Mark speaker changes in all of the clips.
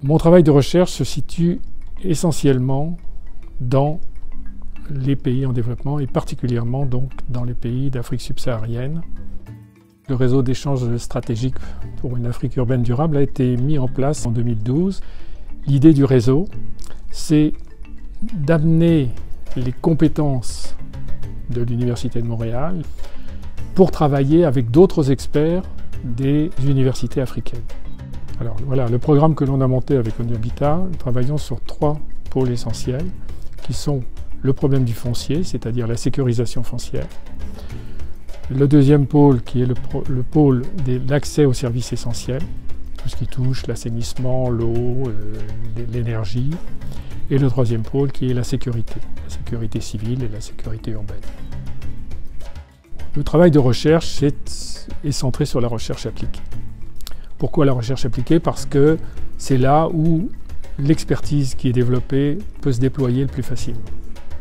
Speaker 1: Mon travail de recherche se situe essentiellement dans les pays en développement et particulièrement donc dans les pays d'Afrique subsaharienne. Le réseau d'échanges stratégiques pour une Afrique urbaine durable a été mis en place en 2012. L'idée du réseau, c'est d'amener les compétences de l'Université de Montréal pour travailler avec d'autres experts des universités africaines. Alors voilà, le programme que l'on a monté avec ONU Habitat, nous travaillons sur 3 pôles essentiels qui sont le problème du foncier, c'est-à-dire la sécurisation foncière. Le deuxième pôle qui est le pôle de l'accès aux services essentiels, tout ce qui touche l'assainissement, l'eau, l'énergie. Et le troisième pôle qui est la sécurité civile et la sécurité urbaine. Le travail de recherche est centré sur la recherche appliquée. Pourquoi la recherche appliquée? Parce que c'est là où l'expertise qui est développée peut se déployer le plus facilement.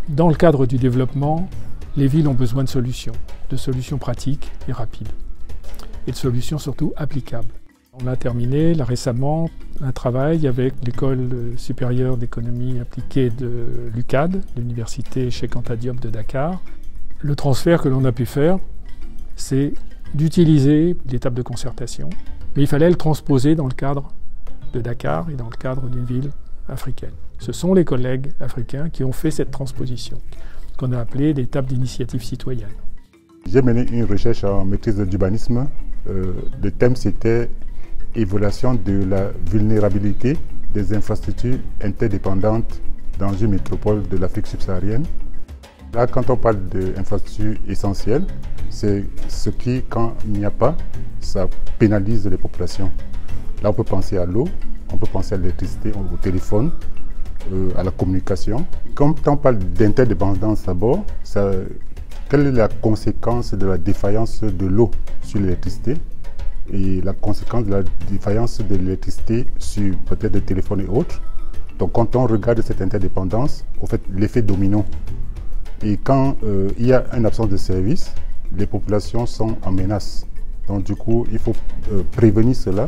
Speaker 1: Dans le cadre du développement, les villes ont besoin de solutions pratiques et rapides, et de solutions surtout applicables. On a terminé là récemment un travail avec l'École supérieure d'économie appliquée de l'UCAD, l'Université Cheikh Anta Diop de Dakar. Le transfert que l'on a pu faire, c'est d'utiliser l'étape de concertation, mais il fallait le transposer dans le cadre de Dakar et dans le cadre d'une ville africaine. Ce sont les collègues africains qui ont fait cette transposition, qu'on a appelée l'étape d'initiative citoyenne.
Speaker 2: J'ai mené une recherche en maîtrise d'urbanisme. Le thème c'était évaluation de la vulnérabilité des infrastructures interdépendantes dans une métropole de l'Afrique subsaharienne. Là, quand on parle d'infrastructures essentielles, c'est ce qui, quand il n'y a pas, ça pénalise les populations. Là, on peut penser à l'eau, on peut penser à l'électricité, au téléphone, à la communication. Quand on parle d'interdépendance d'abord, quelle est la conséquence de la défaillance de l'eau sur l'électricité et la conséquence de la défaillance de l'électricité sur peut-être des téléphones et autres? Donc quand on regarde cette interdépendance, au fait, l'effet domino. Et quand il y a une absence de service, les populations sont en menace. Donc du coup, il faut prévenir cela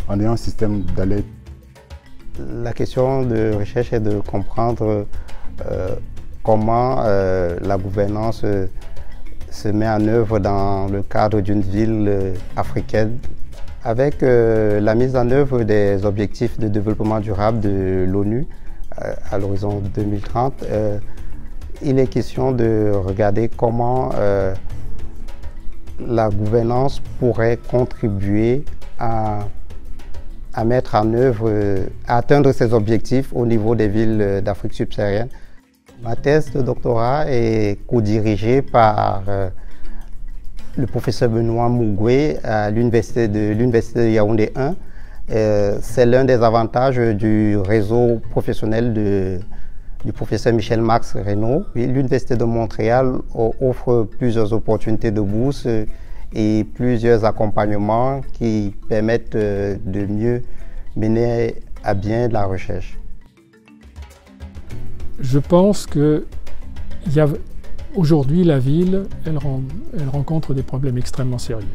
Speaker 2: en ayant un système d'alerte.
Speaker 3: La question de recherche est de comprendre comment la gouvernance se met en œuvre dans le cadre d'une ville africaine. Avec la mise en œuvre des objectifs de développement durable de l'ONU à l'horizon 2030, il est question de regarder comment la gouvernance pourrait contribuer à mettre en œuvre, à atteindre ces objectifs au niveau des villes d'Afrique subsaharienne. Ma thèse de doctorat est co-dirigée par le professeur Benoît Mougoué à l'université de Yaoundé 1. C'est l'un des avantages du réseau professionnel du professeur Michel Max Reynaud. L'université de Montréal offre plusieurs opportunités de bourse et plusieurs accompagnements qui permettent de mieux mener à bien la recherche.
Speaker 1: Je pense que aujourd'hui, la ville, elle rencontre des problèmes extrêmement sérieux.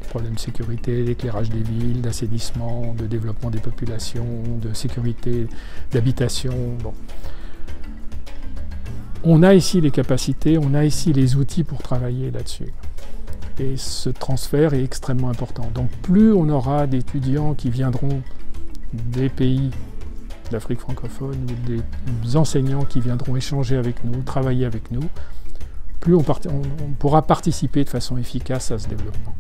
Speaker 1: Des problèmes de sécurité, d'éclairage des villes, d'assainissement, de développement des populations, de sécurité, d'habitation. Bon. On a ici les capacités, on a ici les outils pour travailler là-dessus. Et ce transfert est extrêmement important. Donc plus on aura d'étudiants qui viendront des pays d'Afrique francophone ou des enseignants qui viendront échanger avec nous, travailler avec nous, plus on pourra participer de façon efficace à ce développement.